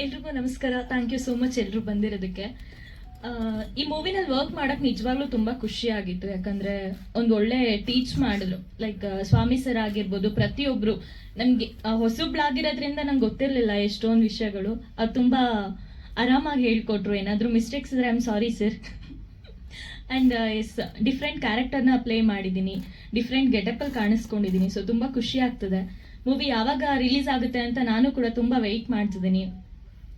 ಎಲ್ರಿಗೂ ನಮಸ್ಕಾರ. Thank you so much ಎಲ್ಲರೂ ಬಂದಿರೋದಕ್ಕೆ. ಈ ಮೂವಿನಲ್ಲಿ ವರ್ಕ್ ಮಾಡಕ್ ನಿಜವಾಗ್ಲೂ ತುಂಬಾ ಖುಷಿ ಆಗಿತ್ತು. ಯಾಕಂದ್ರೆ ಒಂದು ಒಳ್ಳೆ ಟೀಚ್ ಮಾಡಿದ್ರು. ಲೈಕ್ ಸ್ವಾಮಿ ಸರ್ ಆಗಿರ್ಬೋದು, ಪ್ರತಿಯೊಬ್ರು ನಮ್ಗೆ ಹೊಸಬ್ಳಾಗಿರೋದ್ರಿಂದ ನಂಗೆ ಗೊತ್ತಿರಲಿಲ್ಲ ಎಷ್ಟೊಂದು ವಿಷಯಗಳು. ಅದು ತುಂಬಾ ಆರಾಮಾಗಿ ಹೇಳ್ಕೊಟ್ರು. ಏನಾದರೂ ಮಿಸ್ಟೇಕ್ಸ್ ಇದ್ರೆ I am sorry sir. And yes, different ಕ್ಯಾರೆಕ್ಟರ್ನ ಪ್ಲೇ ಮಾಡಿದ್ದೀನಿ, ಡಿಫ್ರೆಂಟ್ ಗೆಟಪ್ಪಲ್ಲಿ ಕಾಣಿಸ್ಕೊಂಡಿದ್ದೀನಿ. ಸೊ ತುಂಬ ಖುಷಿ ಆಗ್ತದೆ. ಮೂವಿ ಯಾವಾಗ ರಿಲೀಸ್ ಆಗುತ್ತೆ ಅಂತ ನಾನು ಕೂಡ ತುಂಬ ವೆಯ್ಟ್ ಮಾಡ್ತಿದ್ದೀನಿ.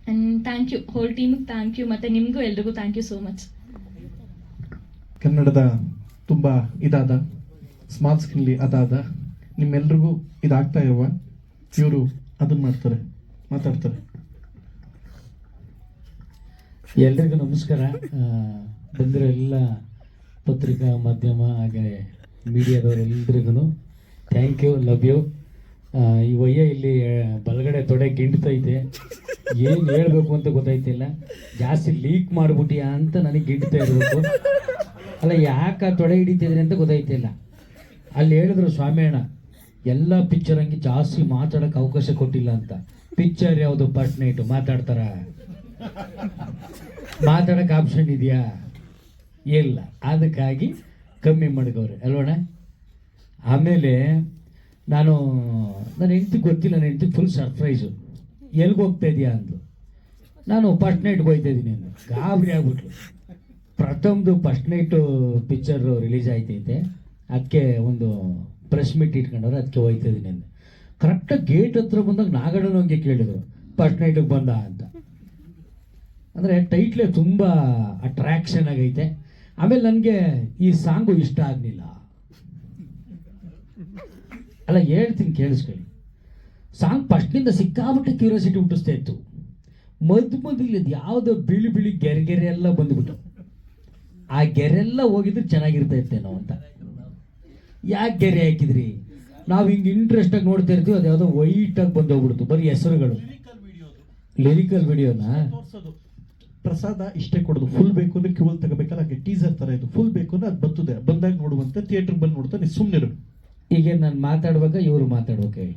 ಆ್ಯಂಡ್ ಥ್ಯಾಂಕ್ ಯು ಹೋಲ್ ಟೀಮಿಗೆ, ಥ್ಯಾಂಕ್ ಯು, ಮತ್ತು ನಿಮಗೂ ಎಲ್ರಿಗೂ ಥ್ಯಾಂಕ್ ಯು ಸೋ ಮಚ್. ಕನ್ನಡದ ತುಂಬ ಇದಾದ ಸ್ಮಾಲ್ ಸ್ಕ್ರೀನ್ಲಿ ಅದಾದ ನಿಮ್ಮೆಲ್ರಿಗೂ ಇದಾಗ್ತಾ ಇರುವ ಇವರು ಅದನ್ನು ಮಾತಾಡ್ತಾರೆ. ಎಲ್ರಿಗೂ ನಮಸ್ಕಾರ. ಬಂದಿರೋ ಎಲ್ಲ ಪತ್ರಿಕಾ ಮಾಧ್ಯಮ ಹಾಗೆ ಮೀಡಿಯಾದವರೆಲ್ಲರಿಗೂ ಥ್ಯಾಂಕ್ ಯು, ಲವ್ ಯು. ಈ ವಯ್ಯ ಇಲ್ಲಿ ಬಲಗಡೆ ತೊಡೆ ಗಿಂಡ್ತೈತೆ, ಏನು ಹೇಳಬೇಕು ಅಂತ ಗೊತ್ತಾಯ್ತಿಲ್ಲ. ಜಾಸ್ತಿ ಲೀಕ್ ಮಾಡಿಬಿಟ್ಟಿಯಾ ಅಂತ ನನಗೆ ಗಿಂಡ್ತಾ ಇರಬೇಕು. ಅಲ್ಲ, ಯಾಕೆ ತೊಡೆ ಹಿಡಿತಿದ್ರಿ ಅಂತ ಗೊತ್ತಾಯ್ತಿಲ್ಲ. ಅಲ್ಲಿ ಹೇಳಿದ್ರು ಸ್ವಾಮಿಯಣ್ಣ, ಎಲ್ಲ ಪಿಕ್ಚರ್ ಹಂಗೆ ಜಾಸ್ತಿ ಮಾತಾಡೋಕ್ಕೆ ಅವಕಾಶ ಕೊಟ್ಟಿಲ್ಲ ಅಂತ. ಪಿಕ್ಚರ್ ಯಾವುದು ಫಸ್ಟ್ ನೈಟು ಮಾತಾಡೋಕ್ಕೆ ಆಪ್ಷನ್ ಇದೆಯಾ? ಇಲ್ಲ, ಅದಕ್ಕಾಗಿ ಕಮ್ಮಿ ಮಾಡ್ಕವ್ರೆ ಅಲ್ವಣ್ಣ. ಆಮೇಲೆ ನನ್ನ ಹೆಂಡ್ತಿ ಗೊತ್ತಿಲ್ಲ, ನನ್ನ ಹೆಂಡ್ತಿ ಫುಲ್ ಸರ್ಪ್ರೈಸು. ಎಲ್ಗೆ ಹೋಗ್ತಾ ಇದೆಯಾ ಅಂದ್ಲು. ನಾನು ಫಸ್ಟ್ ನೈಟ್ಗೆ ಹೋಗ್ತಾ ಇದ್ದೀನಿ ಅಂದು ಗಾಬರಿ ಆಗ್ಬಿಟ್ಲು. ಪ್ರಥಮದು ಫಸ್ಟ್ ನೈಟು ಪಿಕ್ಚರ್ ರಿಲೀಸ್ ಆಯ್ತೈತೆ, ಅದಕ್ಕೆ ಒಂದು ಪ್ರೆಸ್ ಮೀಟ್ ಇಟ್ಕೊಂಡವ್ರೆ, ಅದಕ್ಕೆ ಹೋಗ್ತಾ ಇದ್ದೀನಿ ಅಂದೆ. ಕರೆಕ್ಟಾಗಿ ಗೇಟ್ ಹತ್ರ ಬಂದಾಗ ನಾಗಣ್ಣನ ಹಂಗೆ ಕೇಳಿದ್ರು, ಫಸ್ಟ್ ನೈಟಿಗೆ ಬಂದ ಅಂತ. ಅಂದರೆ ಟೈಟ್ಲೇ ತುಂಬ ಅಟ್ರಾಕ್ಷನ್ ಆಗೈತೆ. ಆಮೇಲೆ ನನಗೆ ಈ ಸಾಂಗು ಇಷ್ಟ ಆಗಲಿಲ್ಲ. ಅಲ್ಲ, ಹೇಳ್ತೀನಿ ಕೇಳಿಸ್ಕೊಳ್ಳಿ. ಸಾಂಗ್ ಫಸ್ಟ್ನಿಂದ ಸಿಕ್ಕಾಬಿಟ್ಟೆ ಕ್ಯೂರಿಯಾಸಿಟಿ ಹುಟ್ಟಿಸ್ತಾ ಇತ್ತು. ಮೊದಲು ಯಾವುದೋ ಬಿಳಿ ಬಿಳಿ ಗೆರೆ ಎಲ್ಲ ಬಂದುಬಿಟ್ಟು, ಆ ಗೆರೆಲ್ಲ ಹೋಗಿದ್ರೆ ಚೆನ್ನಾಗಿರ್ತಾ ಇತ್ತೇನೋ ಅಂತ. ಯಾಕೆ ಗೆರೆ ಹಾಕಿದ್ರಿ? ನಾವು ಹಿಂಗೆ ಇಂಟ್ರೆಸ್ಟಾಗಿ ನೋಡ್ತಾ ಇರ್ತೀವಿ, ಅದು ಯಾವುದೋ ವೈಟಾಗಿ ಬಂದು ಹೋಗ್ಬಿಡ್ತು, ಬರೀ ಹೆಸರುಗಳು. ಲಿರಿಕಲ್ ವಿಡಿಯೋನ ಪ್ರಸಾದ ಇಷ್ಟೇ ಕೊಡೋದು, ಫುಲ್ ಬೇಕು ಅಂದ್ರೆ ಕ್ಯೂಲ್ ತಗೋಬೇಕಲ್ಲ, ಹಾಗೆ ಟೀಸರ್ ತರ ಇದು. ಫುಲ್ ಬೇಕು ಅಂದ್ರೆ ಅದು ಬರ್ತದೆ, ಬಂದಾಗ ನೋಡುವಂತೆ, ಥಿಯೇಟರ್ಗೆ ಬಂದು ನೋಡ್ತಾ ಸುಮ್ಮನಿರು. ಈಗ ನಾನು ಮಾತಾಡ್ಬೇಕಾ ಇವರು ಮಾತಾಡ್ಬೇಕು ಹೇಳಿ?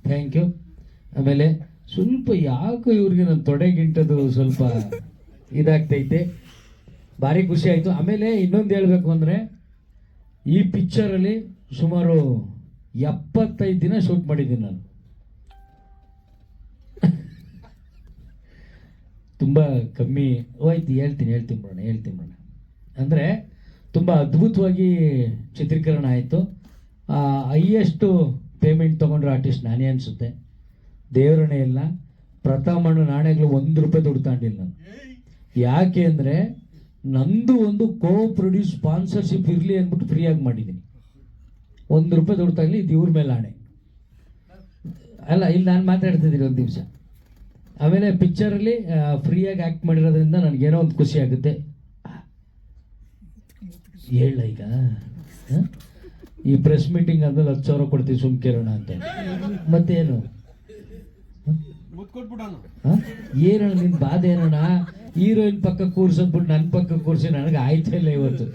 Thank you. ಆಮೇಲೆ ಸ್ವಲ್ಪ ಯಾಕೋ ಇವ್ರಿಗೆ ನನ್ನ ತೊಡೆಗಿಂಟದು ಸ್ವಲ್ಪ ಇದಾಗ್ತೈತೆ, ಭಾರಿ ಖುಷಿ ಆಯಿತು. ಆಮೇಲೆ ಇನ್ನೊಂದು ಹೇಳಬೇಕು ಅಂದರೆ, ಈ ಪಿಕ್ಚರಲ್ಲಿ ಸುಮಾರು 75 ದಿನ ಶೂಟ್ ಮಾಡಿದ್ದೀನಿ ನಾನು. ತುಂಬ ಕಮ್ಮಿ ಹೋಯ್ತು. ಹೇಳ್ತೀನಿ ಬಿಡೋಣ. ಅಂದರೆ ತುಂಬ ಅದ್ಭುತವಾಗಿ ಚಿತ್ರೀಕರಣ ಆಯಿತು. ಹೈಯೆಸ್ಟು ಪೇಮೆಂಟ್ ತೊಗೊಂಡ್ರೆ ಆರ್ಟಿಸ್ಟ್ ನಾನೇ ಅನಿಸುತ್ತೆ. ದೇವರಣೆ ಇಲ್ಲ, ಪ್ರಥಮ ನಾಣ್ಯಗಳು ₹1 ದುಡ್ಡು ತಗೊಂಡಿಲ್ಲ ನಾನು. ಯಾಕೆ ಅಂದರೆ ನಂದು ಒಂದು ಕೋ ಪ್ರೊಡ್ಯೂಸ್ ಸ್ಪಾನ್ಸರ್ಶಿಪ್ ಇರಲಿ ಅಂದ್ಬಿಟ್ಟು ಫ್ರೀಯಾಗಿ ಮಾಡಿದ್ದೀನಿ. ₹1 ದುಡ್ಡು ತಗಲಿ, ಇದು ಇವ್ರ ಮೇಲೆ ಆಣೆ ಅಲ್ಲ. ಇಲ್ಲಿ ನಾನು ಮಾತಾಡ್ತಿದ್ದೀನಿ ಒಂದು ನಿಮಿಷ. ಆಮೇಲೆ ಪಿಕ್ಚರಲ್ಲಿ ಫ್ರೀಯಾಗಿ ಆ್ಯಕ್ಟ್ ಮಾಡಿರೋದ್ರಿಂದ ನನಗೇನೋ ಒಂದು ಖುಷಿ ಆಗುತ್ತೆ. ಹೇಳ ಈಗ ಈ ಪ್ರೆಸ್ ಮೀಟಿಂಗ್ ಆದ್ಮೇಲೆ 10,000 ಕೊಡ್ತೀವಿ ಸುಮ್ಕೇರೋಣ ಅಂತ. ಮತ್ತೇನು ಏನಣ್ಣ ನಿನ್ ಬಾಧೆ ಏನಣ್ಣ? ಹೀರೋಯಿನ್ ಪಕ್ಕ ಕೂರ್ಸೋದ್ಬಿಟ್ಟು ನನ್ನ ಪಕ್ಕ ಕೂರ್ಸಿ ನನಗೆ ಆಯ್ತಾ ಇಲ್ಲ ಇವತ್ತು.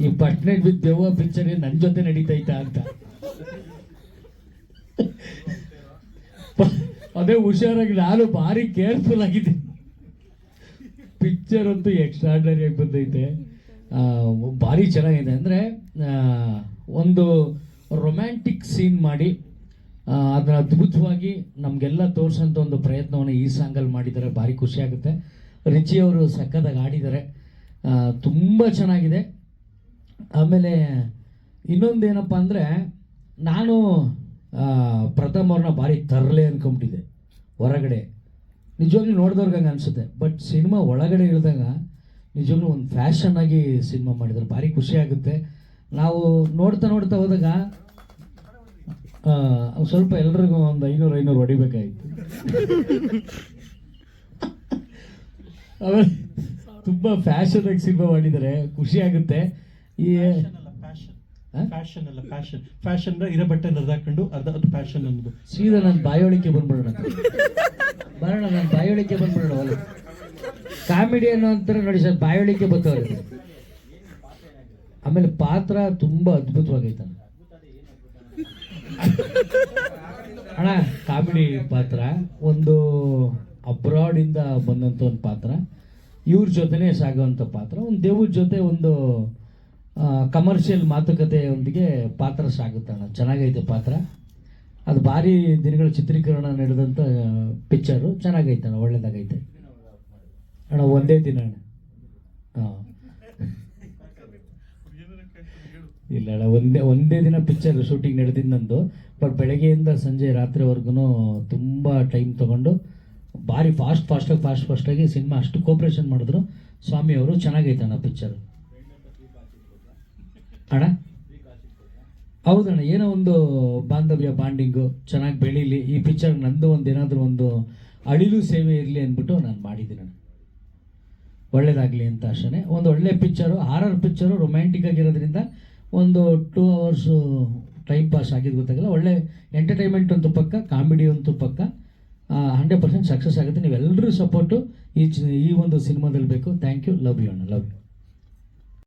ಈ ಫಸ್ಟ್ ನೈಟ್ ವಿತ್ ದೆವ್ವ ಪಿಕ್ಚರ್ ನನ್ನ ಜೊತೆ ನಡೀತೈತಾ ಅಂತ. ಅದೇ ಹುಷಾರಾಗಿ ನಾನು ಭಾರಿ ಕೇರ್ಫುಲ್ ಆಗಿದ್ದೀನಿ. ಪಿಕ್ಚರ್ ಅಂತೂ ಎಕ್ಸ್ಟ್ರಾರ್ಡನರಿ ಆಗಿ ಬಂದೈತೆ, ಭಾರಿ ಚೆನ್ನಾಗಿದೆ. ಅಂದರೆ ಒಂದು ರೊಮ್ಯಾಂಟಿಕ್ ಸೀನ್ ಮಾಡಿ ಅದನ್ನ ಅದ್ಭುತವಾಗಿ ನಮಗೆಲ್ಲ ತೋರಿಸೋಂಥ ಒಂದು ಪ್ರಯತ್ನವನ್ನು ಈ ಸಾಂಗಲ್ಲಿ ಮಾಡಿದ್ದಾರೆ. ಭಾರಿ ಖುಷಿ ಆಗುತ್ತೆ. ರಿಚಿ ಅವರು ಸಕ್ಕತ್ತಾಗಿ ಆಡಿದ್ದಾರೆ, ತುಂಬ ಚೆನ್ನಾಗಿದೆ. ಆಮೇಲೆ ಇನ್ನೊಂದೇನಪ್ಪ ಅಂದರೆ, ನಾನು ಪ್ರಥಮ್ ಅವ್ರನ್ನ ಭಾರಿ ತರಲೆ ಅಂದ್ಕೊಂಬಿಟ್ಟಿದ್ದೆ ಹೊರಗಡೆ. ನಿಜವಾಗ್ಲೂ ನೋಡಿದವ್ರಿಗೆ ಹಂಗೆ ಅನಿಸುತ್ತೆ, ಬಟ್ ಸಿನಿಮಾ ಒಳಗಡೆ ಇಳಿದಾಗ ನಿಜವಾಗ್ಲೂ ಒಂದು ಫ್ಯಾಷನ್ ಆಗಿ ಸಿನಿಮಾ ಮಾಡಿದ್ದಾರೆ. ಭಾರಿ ಖುಷಿ ಆಗುತ್ತೆ. ನಾವು ನೋಡ್ತಾ ಹೋದಾಗ ಸ್ವಲ್ಪ ಎಲ್ರಿಗೂ ಒಂದು 500 ಹೊಡಿಬೇಕಾಗಿತ್ತು. ಆಮೇಲೆ ತುಂಬ ಫ್ಯಾಷನ್ ಆಗಿ ಸಿನಿಮಾ ಮಾಡಿದ್ದಾರೆ, ಖುಷಿ ಆಗುತ್ತೆ. ಈ ಫ್ಯಾಷನ್ ಇರೋ ಬಟ್ಟೆ ನರ್ದಾಕೊಂಡು ಅದು ಫ್ಯಾಷನ್ ಅನ್ನೋದು. ಸೀದಾ ನನ್ನ ಬಾಯೋಳಿಕೆ ಬಂದ್ಬಿಡೋಣ, ನನ್ನ ಬಾಯೋಳಿಕೆ ಬಂದ್ಬಿಡೋಣ. ಅಲ್ಲ, ಕಾಮಿಡಿ ಅನ್ನೋ ಅಂತಾರೆ ನೋಡಿ ಸರ್, ಬಾಯೋಳಿಕೆ ಬರ್ತವ್ರೆ. ಆಮೇಲೆ ಪಾತ್ರ ತುಂಬಾ ಅದ್ಭುತವಾಗೈತ ಅಣ್ಣ. ಕಾಮಿಡಿ ಪಾತ್ರ ಒಂದು ಅಬ್ರಾಡಿಂದ ಬಂದಂಥ ಒಂದು ಪಾತ್ರ, ಇವ್ರ ಜೊತೆನೇ ಸಾಗುವಂಥ ಪಾತ್ರ, ಒಂದು ದೇವ್ರ ಜೊತೆ ಒಂದು ಕಮರ್ಷಿಯಲ್ ಮಾತುಕತೆಯೊಂದಿಗೆ ಪಾತ್ರ ಸಾಗುತ್ತಣ್ಣ. ಚೆನ್ನಾಗೈತೆ ಪಾತ್ರ. ಅದು ಭಾರಿ ದಿನಗಳ ಚಿತ್ರೀಕರಣ ನಡೆದಂಥ ಪಿಕ್ಚರು. ಚೆನ್ನಾಗೈತೆ ಅಣ್ಣ, ಒಳ್ಳೇದಾಗೈತೆ ಅಣ್ಣ. ಒಂದೇ ದಿನ ಅಣ್ಣ. ಹಾಂ, ಇಲ್ಲ ಅಣ್ಣ, ಒಂದೇ ದಿನ ಪಿಕ್ಚರ್ ಶೂಟಿಂಗ್ ನಡೆದಿದ್ದು ನಂದು. ಬಟ್ ಬೆಳಗ್ಗೆಯಿಂದ ಸಂಜೆ ರಾತ್ರಿವರೆಗೂ ತುಂಬ ಟೈಮ್ ತೊಗೊಂಡು ಭಾರಿ ಫಾಸ್ಟಾಗಿ ಸಿನಿಮಾ ಅಷ್ಟು ಕೋಪ್ರೇಷನ್ ಮಾಡಿದ್ರು ಸ್ವಾಮಿ ಅವರು. ಚೆನ್ನಾಗೈತೆ ಅಣ್ಣ ಪಿಕ್ಚರ್ ಅಣ್ಣ. ಹೌದಣ್ಣ, ಏನೋ ಒಂದು ಬಾಂಧವ್ಯ ಬಾಂಡಿಂಗು ಚೆನ್ನಾಗಿ ಬೆಳೀಲಿ ಈ ಪಿಕ್ಚರ್. ನಂದು ಒಂದು ಏನಾದರೂ ಒಂದು ಅಳಿಲು ಸೇವೆ ಇರಲಿ ಅಂದ್ಬಿಟ್ಟು ನಾನು ಮಾಡಿದ್ದೀನಿ ಅಣ್ಣ. ಒಳ್ಳೇದಾಗಲಿ ಅಂತ ಅಷ್ಟೇ. ಒಂದು ಒಳ್ಳೆ ಪಿಕ್ಚರು, ಹಾರರ್ ಪಿಕ್ಚರು, ರೊಮ್ಯಾಂಟಿಕ್ ಆಗಿರೋದ್ರಿಂದ ಒಂದು 2 hours ಟೈಮ್ ಪಾಸ್ ಆಗಿದ್ದು ಗೊತ್ತಾಗಲ್ಲ. ಒಳ್ಳೆ ಎಂಟರ್ಟೈನ್ಮೆಂಟ್ ಅಂತೂ ಪಕ್ಕ, ಕಾಮಿಡಿ ಅಂತೂ ಪಕ್ಕ. 100% ಸಕ್ಸಸ್ ಆಗುತ್ತೆ. ನೀವೆಲ್ಲರೂ ಸಪೋರ್ಟು ಈ ಒಂದು ಸಿನಿಮಾದಲ್ಲಿ ಬೇಕು. Thank you. ಲವ್ ಯು ಅಣ್ಣ, ಲವ್ ಯು.